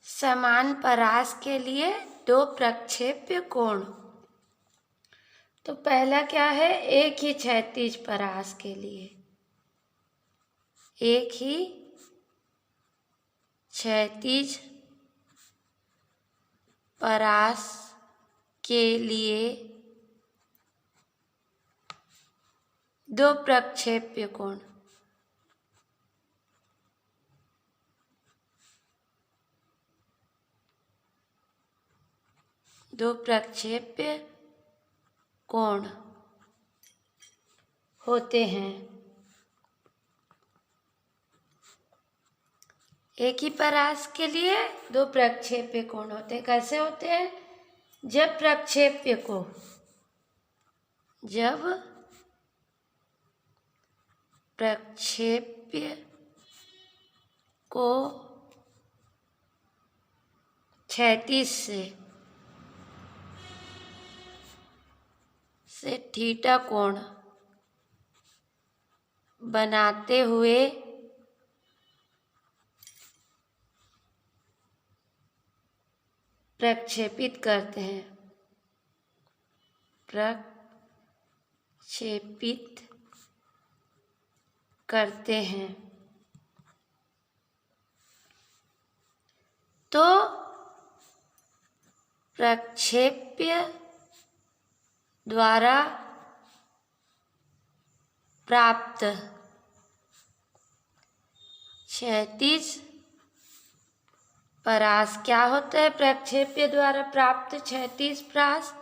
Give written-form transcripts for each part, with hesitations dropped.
समान परास के लिए दो प्रक्षेप्य कोण। तो पहला क्या है, एक ही क्षैतिज परास के लिए, एक ही क्षैतिज परास के लिए दो प्रक्षेप्य कोण। दो प्रक्षेप्य कोण होते हैं। एक ही परास के लिए दो प्रक्षेप्य कोण होते हैं। कैसे होते हैं? जब प्रक्षेप्य को क्षैतिज से थीटा कोण बनाते हुए प्रक्षेपित करते हैं, प्रक्षेपित करते हैं, तो प्रक्षेप्य द्वारा प्राप्त क्षैतिज परास क्या होता है? प्रक्षेप्य द्वारा प्राप्त क्षैतिज परास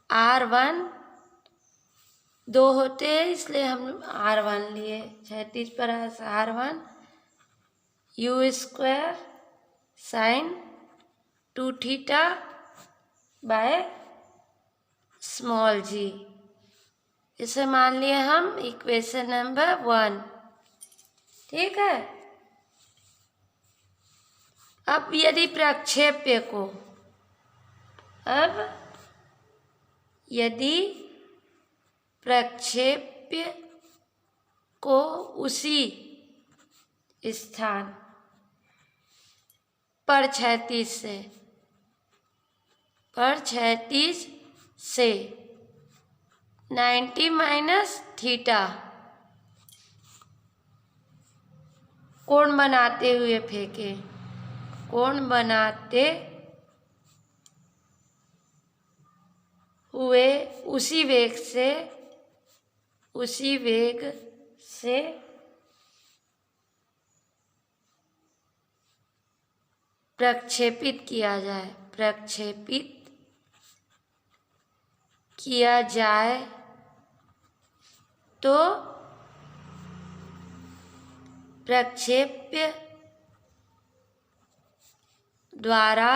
R1 दो होते हैं, इसलिए हम R1 लिए। क्षैतिज परास R1 U square sine 2 theta by small g। इसे मान लिए हम इक्वेशन नंबर 1। ठीक है। अब यदि प्रक्षेप्य को उसी स्थान पर क्षैतिज से 90 माइनस थीटा कोण बनाते हुए फेंके, कोण बनाते हुए उसी वेग से प्रक्षेपित किया जाए तो प्रक्षेप्य द्वारा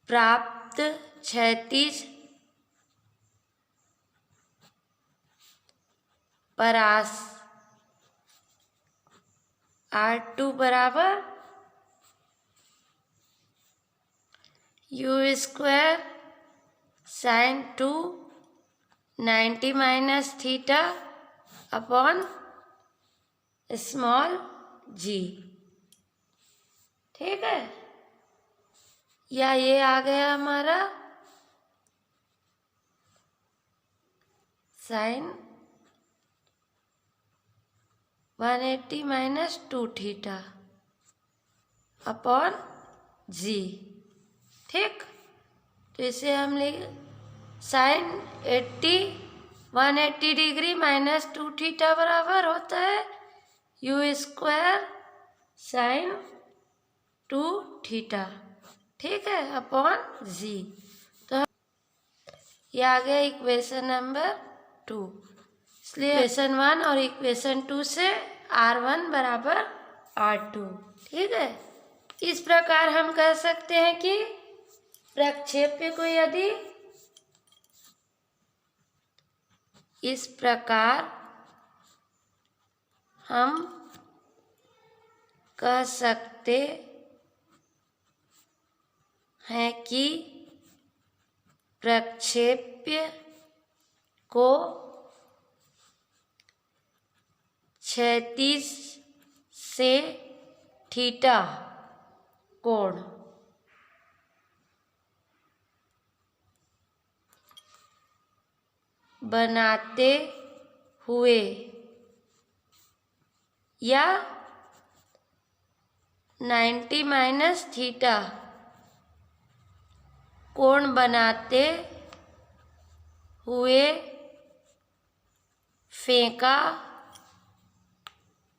प्राप्त क्षैतिज परास R2 बराबर U square sine 2 90 minus theta upon small g। ठीक है। या ये आ गया हमारा sine 180 minus 2 theta upon g। ठीक। तो इसे हम लिख साइन 180 डिग्री माइनस 2 थीटा बराबर होता है U स्क्वायर साइन 2 थीटा। ठीक है, अपॉन g। तो ये आ गया इक्वेशन नंबर 2। इसलिए इक्वेशन 1 और इक्वेशन 2 से R1 बराबर R2। ठीक है। इस प्रकार हम कह सकते हैं कि प्रक्षेप्य को यदि इस प्रकार हम कह सकते हैं कि प्रक्षेप्य को 36 से थीटा कोण बनाते हुए या 90 माइनस थीटा कोण बनाते हुए फेंका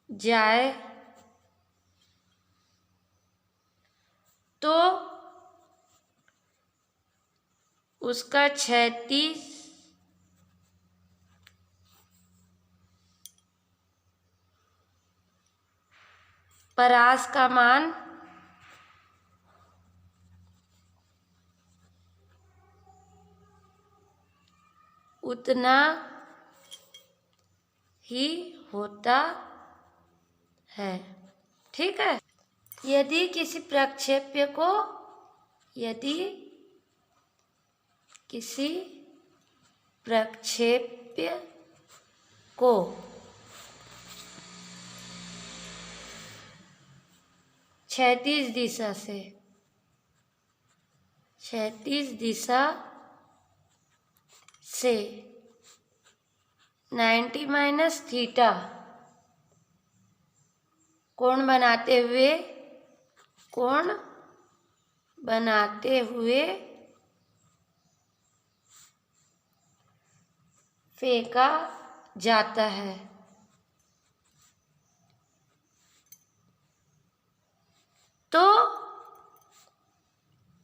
जाए तो उसका 36 परास का मान उतना ही होता है। ठीक है। यदि किसी प्रक्षेप्य को क्षैतिज दिशा से 90 माइनस थीटा कोण बनाते हुए फेंका जाता है तो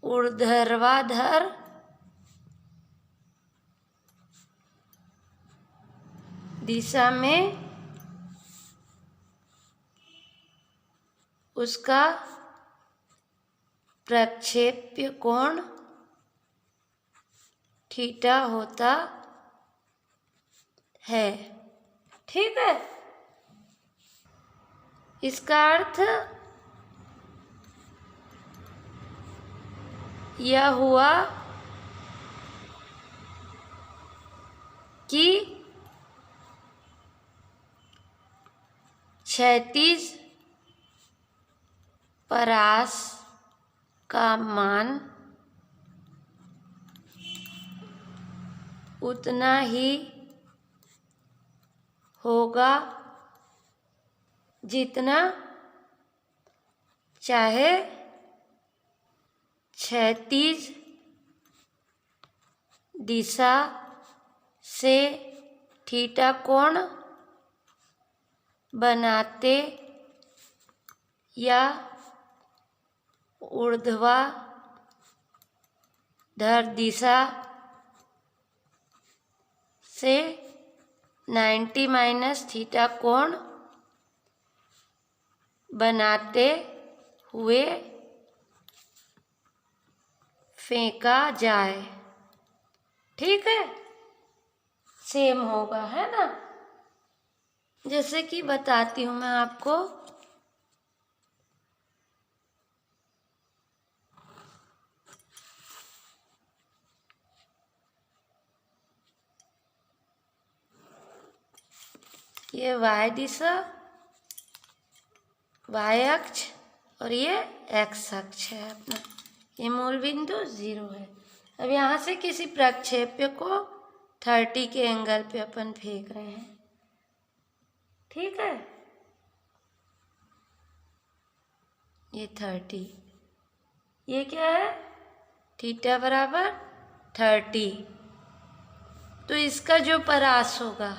ऊर्ध्वाधर दिशा में उसका प्रक्षेप्य कोण थीटा होता है। ठीक है। इसका अर्थ यह हुआ कि क्षैतिज परास का मान उतना ही होगा जितना चाहे क्षैतिज दिशा से थीटा कोण बनाते या ऊर्ध्वाधर दिशा से 90 माइनस थीटा कोण बनाते हुए फेंका जाए। ठीक है। सेम होगा, है ना। जैसे कि बताती हूँ मैं आपको। ये y दिशा, y अक्ष और ये x अक्ष है अपना। ये मूल बिंदु 0 है। अब यहाँ से किसी प्रक्षेप्य को 30 के एंगल पे अपन फेंक रहे हैं। ठीक है। ये 30, ये क्या है, थीटा बराबर 30। तो इसका जो परास होगा,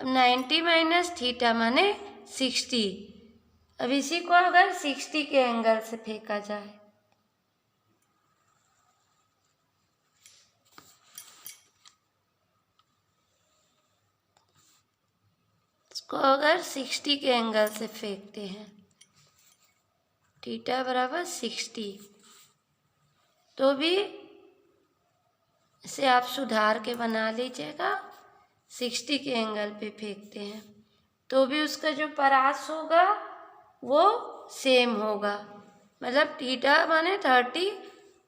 अब 90 माइनस थीटा माने 60। अब इसी को अगर 60 के एंगल से फेंका जाए, इसको अगर 60 के एंगल से फेंकते हैं, थीटा बराबर 60, तो भी इसे आप सुधार के बना लीजिएगा। 60 के एंगल पे फेंकते हैं तो भी उसका जो परास होगा वो सेम होगा। मतलब थीटा माने 30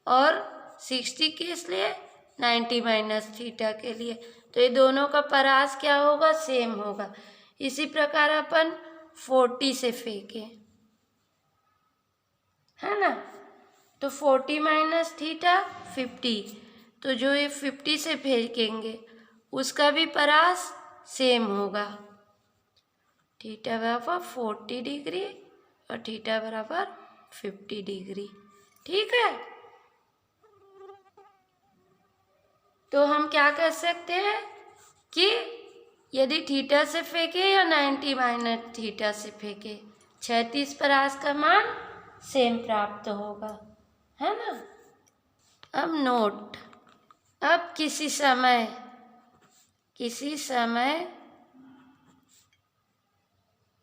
और 60 किस लिए, 90 माइनस थीटा के लिए। तो ये दोनों का परास क्या होगा, सेम होगा। इसी प्रकार अपन 40 से फेंके, है ना। तो 40 माइनस थीटा 50, तो जो ये 50 से फेंकेंगे उसका भी परास सेम होगा। थीटा बराबर 40 डिग्री और थीटा बराबर 50 डिग्री। ठीक है, तो हम क्या कर सकते हैं कि यदि थीटा से फेंके या 90 माइनस थीटा से फेंके, 36 परास का मान सेम प्राप्त होगा, है ना। अब नोट, अब किसी समय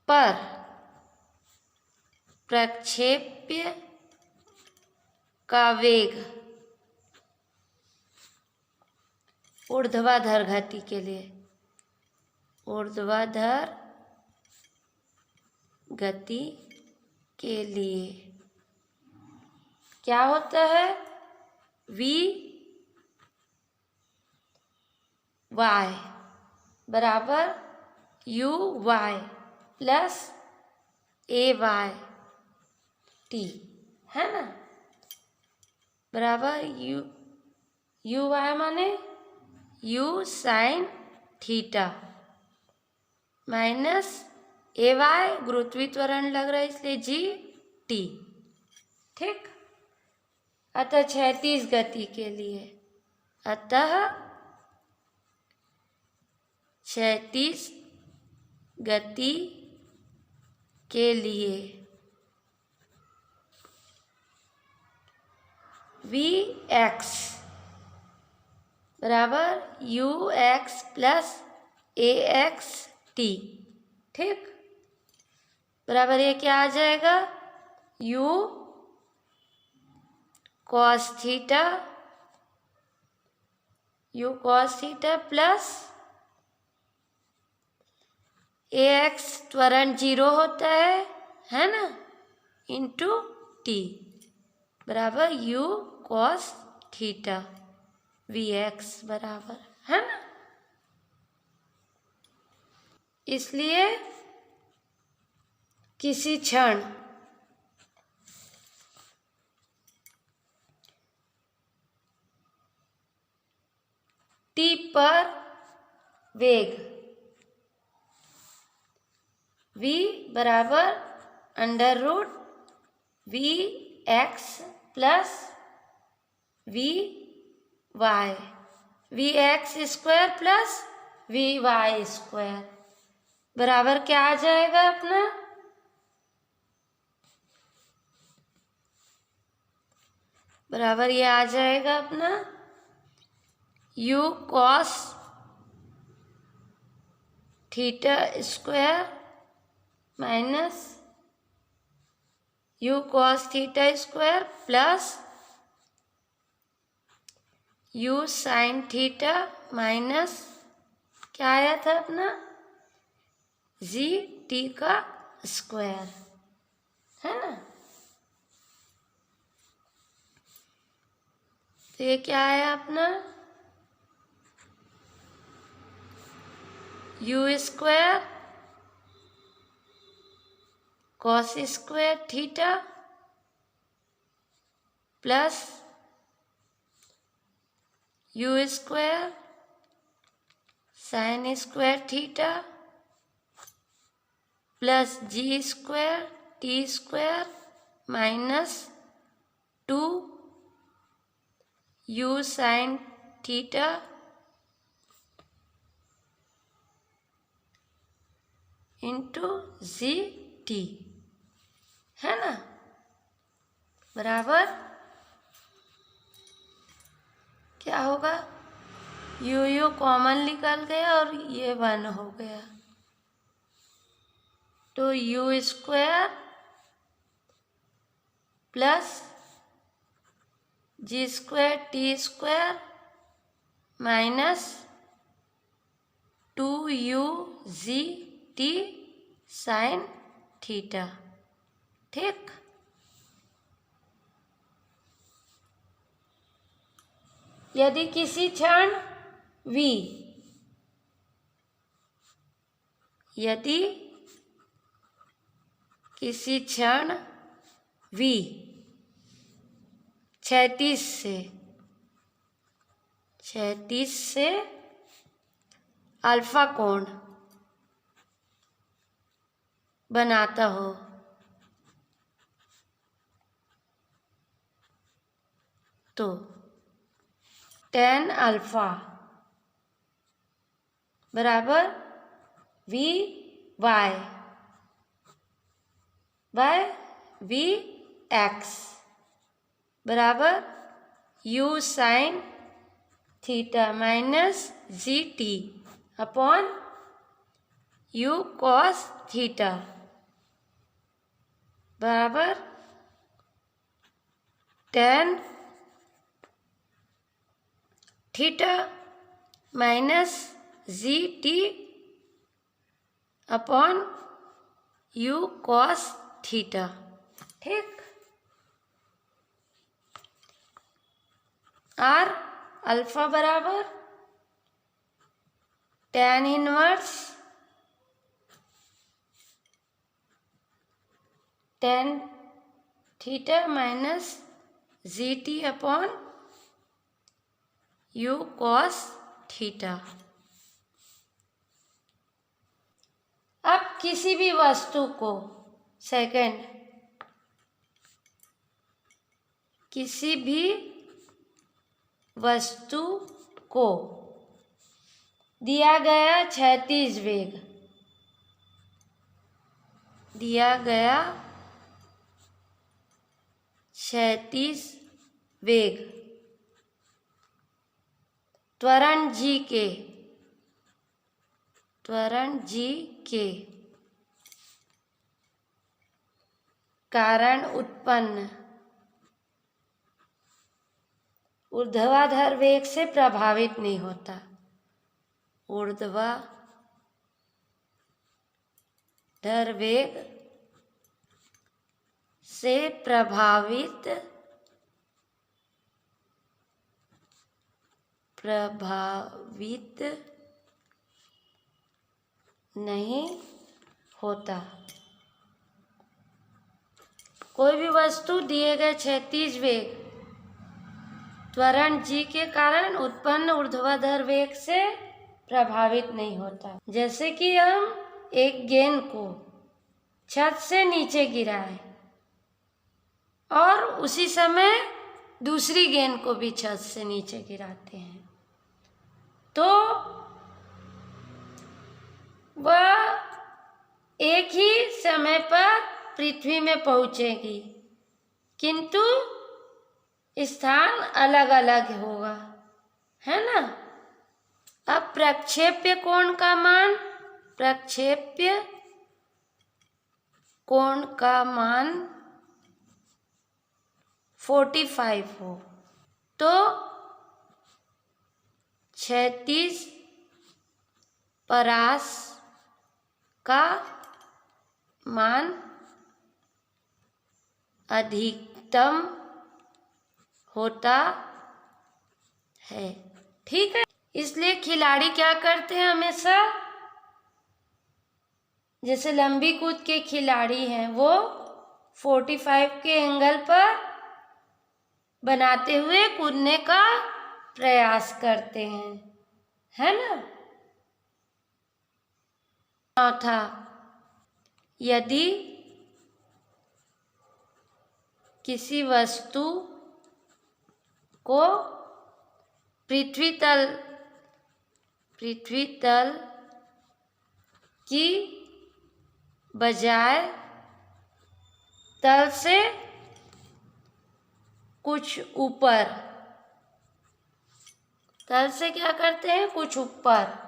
पर प्रक्षेप्य का वेग ऊर्ध्वाधर गति के लिए, ऊर्ध्वाधर गति के लिए क्या होता है, v y बराबर u y plus a y t, है ना, बराबर u y माने u साइन थीटा माइनस ए वाई गुरुत्वीय त्वरण लग रहा है इसलिए जी टी। ठीक, अतः क्षैतिज गति के लिए, अतः क्षैतिज गति के लिए वी एक्स बराबर u x plus a x t. ठीक, बराबर ये क्या आ जाएगा, u cos theta plus a x त्वरण 0 होता है ना, इंटू टी बराबर u cos theta v x बराबर, है ना। इसलिए किसी क्षण टी पर वेग v बराबर under root v x plus v y, v x square plus v y square बराबर क्या आ जाएगा अपना, बराबर ये आ जाएगा अपना u cos theta square minus u cos theta square plus u sine theta minus क्या आया था अपना जी टी का स्क्वायर, है ना। तो ये क्या आया अपना u square cos square theta plus u square sine square theta plus g square t square minus 2 u sine theta into g t, है ना, बराबर क्या होगा, यू कॉमन निकल गया और ये 1 हो गया, तो u square plus g square t square minus 2 u g t sine theta. ठीक, यदि किसी क्षण v यदि किसी क्षण v क्षैतिज से अल्फा कोण बनाता हो तो tan अल्फा बराबर v y by v x बराबर u sine theta minus g t upon u cos theta बराबर tan theta minus g t upon u cos theta. ठीक। और अल्फा बराबर tan inverse tan theta minus g t upon u cos theta. अब किसी भी वस्तु को second किसी भी वस्तु को दिया गया क्षैतिज वेग त्वरण जी के कारण उत्पन्न ऊर्ध्वाधर वेग से प्रभावित नहीं होता। ऊर्ध्वाधर वेग से प्रभावित नहीं होता। कोई भी वस्तु दिए गए क्षैतिज वेग त्वरण g के कारण उत्पन्न ऊर्ध्वाधर वेग से प्रभावित नहीं होता। जैसे कि हम एक गेंद को छत से नीचे गिराए और उसी समय दूसरी गेंद को भी छत से नीचे गिराते हैं तो वह एक ही समय पर पृथ्वी में पहुंचेगी किंतु स्थान अलग अलग होगा, है ना। अब प्रक्षेप्य कोण का मान 45 हो तो क्षैतिज परास का मान अधिकतम होता है। ठीक है। इसलिए खिलाड़ी क्या करते हैं हमेशा, जैसे लंबी कूद के खिलाड़ी हैं वो 45 के एंगल पर बनाते हुए कूदने का प्रयास करते हैं, है ना। चौथा, यदि किसी वस्तु को पृथ्वी तल की बजाय तल से कुछ ऊपर, तल से क्या करते हैं, कुछ ऊपर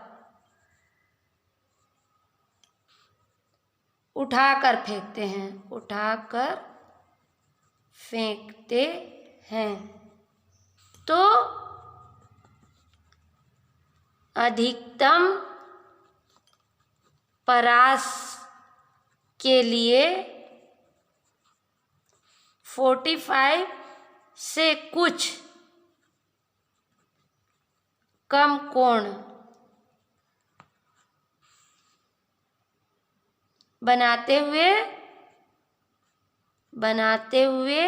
उठाकर फेंकते हैं तो अधिकतम परास के लिए 45 से कुछ कम कोण बनाते हुए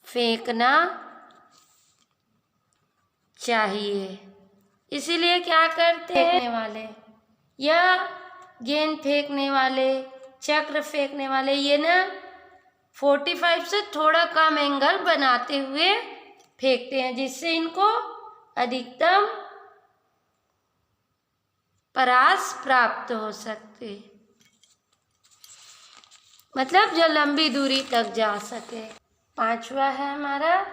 फेंकना चाहिए। इसीलिए क्या करते हैं, फेंकने वाले या गेंद फेंकने वाले, चक्र फेंकने वाले, ये ना 45 से थोड़ा कम एंगल बनाते हुए फेंकते हैं, जिससे इनको अधिकतम परास प्राप्त हो सकते, मतलब जो लंबी दूरी तक जा सके। 5वां है हमारा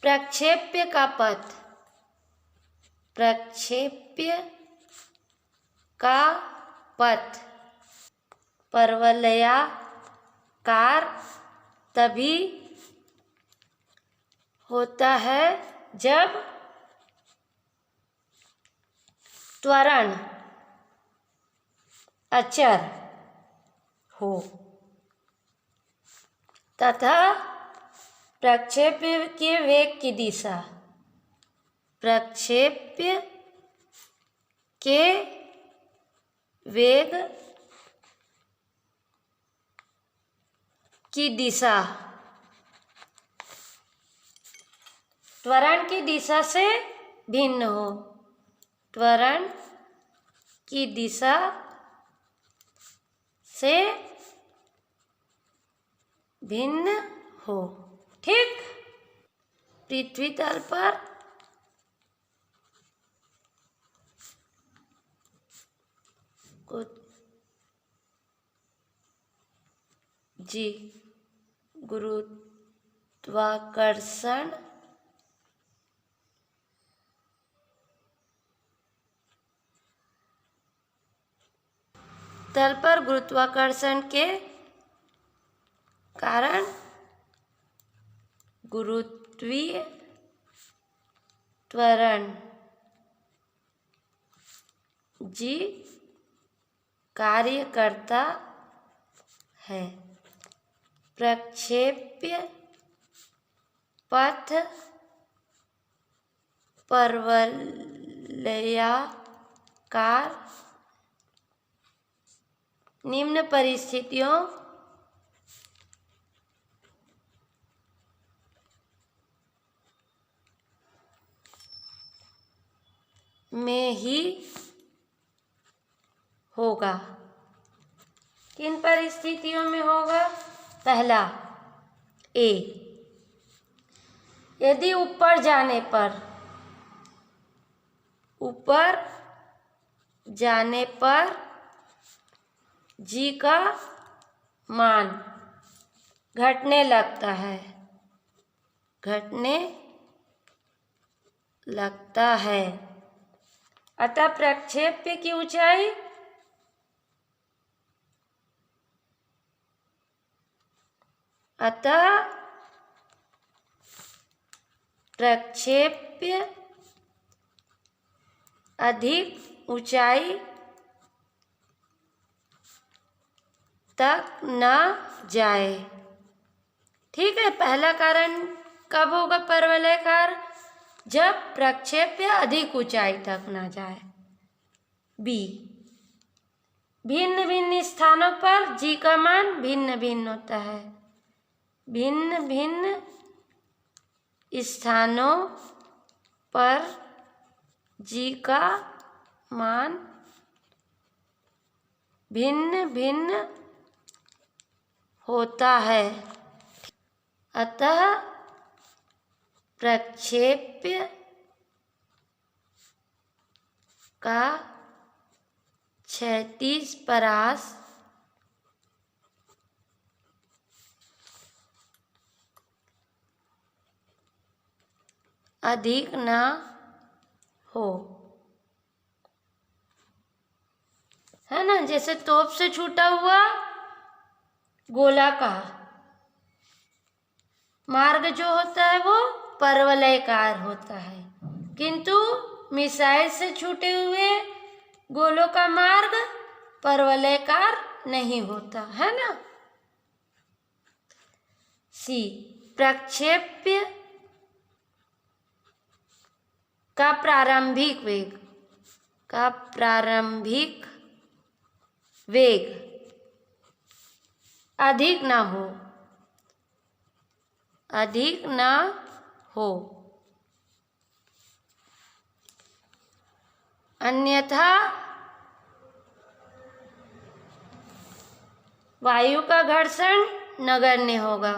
प्रक्षेप्य का पथ। प्रक्षेप्य का पथ परवलयाकार तभी होता है जब त्वरण अचर हो तथा प्रक्षेप्य के वेग की दिशा, प्रक्षेप्य के वेग की दिशा त्वरण की दिशा से भिन्न हो, त्वरण की दिशा से भिन्न हो। ठीक, पृथ्वी तल पर गुरुत्वाकर्षण तल पर गुरुत्वाकर्षण के कारण गुरुत्वीय त्वरण जी कार्य करता है। प्रक्षेप्य पथ परवलयाकार निम्न परिस्थितियों में ही होगा। किन परिस्थितियों में होगा? पहला, ए, यदि ऊपर जाने पर जी का मान घटने लगता है, अतः प्रक्षेप्य की ऊंचाई प्रक्षेप्य अधिक ऊंचाई तक न जाए। ठीक है, पहला कारण कब होगा परवलयाकार? जब प्रक्षेप्य अधिक ऊंचाई तक न जाए। बी, भिन्न भिन्न स्थानों पर जी का मान भिन्न भिन्न होता है। भिन्न भिन्न स्थानों पर जी का मान भिन्न भिन्न होता है, अतः प्रक्षेप्य का क्षैतिज परास अधिक न हो, है ना। जैसे तोप से छूटा हुआ गोला का मार्ग जो होता है वो परवलयाकार होता है, किंतु मिसाइल से छूटे हुए गोलों का मार्ग परवलयाकार नहीं होता, है ना। सी, प्रक्षेप्य का प्रारंभिक वेग अधिक ना हो, अधिक ना हो, अन्यथा वायु का घर्षण नगण्य होगा,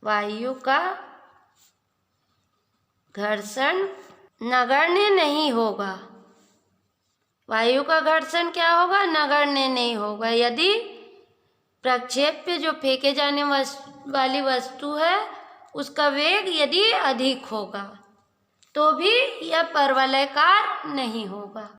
वायु का घर्षण नगण्य नहीं होगा, वायु का घर्षण क्या होगा, नगण्य नहीं होगा यदि प्रक्षेप्य जो फेंके जाने वाली वस्तु है उसका वेग यदि अधिक होगा, तो भी यह परवलयकार नहीं होगा।